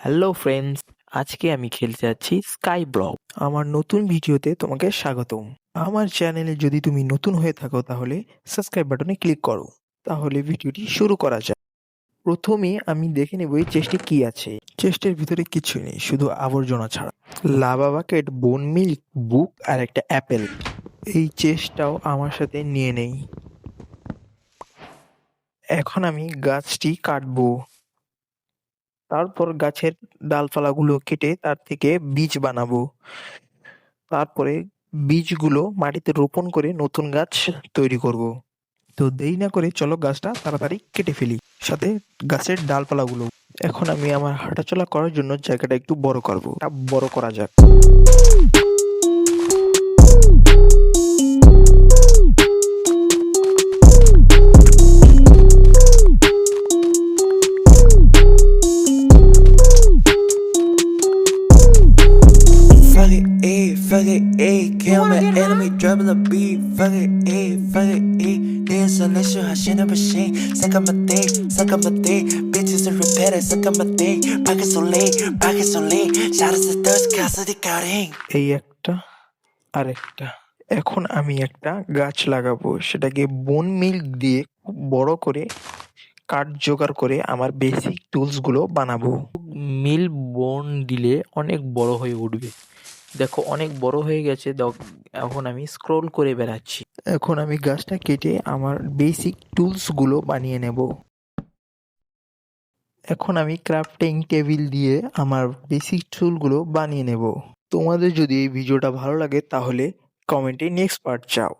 Hello friends, আজকে আমি খেলতে যাচ্ছি স্কাই ব্লক। আমার নতুন ভিডিওতে তোমাকে স্বাগতম। আমার চ্যানেলে যদি তুমি নতুন হয়ে থাকো তাহলে সাবস্ক্রাইব বাটনে ক্লিক করো। তাহলে ভিডিওটি শুরু করা যাক। প্রথমে আমি দেখে নেব এই চেস্টে কি আছে। চেস্টের ভিতরে কিছু নেই, শুধু আবর্জনা ছাড়া। লাভা বাকেট, বোন মিল্ক, বুক আর একটা অ্যাপেল। এই চেস্টটাও আমার সাথে নিয়ে নেই। এখন আমি গাছটি কাটবো। তারপর গাছের ডালপালাগুলো কেটে তার থেকে বীজ বানাবো। তারপরে বীজগুলো মাটিতে রোপণ করে নতুন গাছ তৈরি করব। তো দেরি না করে চলো গাছটা তাড়াতাড়ি কেটে ফেলি, সাথে গাছের ডালপালাগুলো। এখন আমি আমার হাঁটাচলা করার জন্য জায়গাটা একটু বড় করব। বড় করা যাক। Fuck it, fuck it, kill my enemy, dribble a beat. Fuck it, this initial, I shit up a shit. Suck up my dick, bitches are repetitive, suck up my dick. Pocket so late, shout out to thirst, casa de caring. এই একটা আর একটা। এখন আমি একটা গাছ লাগাবো, সেটাকে বোন মিল্ক দিয়ে খুব বড় করে কাঠ জোগাড় করে আমার বেসিক টুলসগুলো বানাবো। মিল বোন দিলে অনেক বড় হয়ে উঠবে। দেখো অনেক বড় হয়ে গেছে। এখন আমি স্ক্রোল করে বেড়াচ্ছি। এখন আমি গাছটা কেটে আমার বেসিক টুলসগুলো বানিয়ে নেব। এখন আমি ক্রাফটিং টেবিল দিয়ে আমার বেসিক টুলগুলো বানিয়ে নেব। তোমাদের যদি এই ভিডিওটা ভালো লাগে তাহলে কমেন্টে নেক্সট পার্ট চাও।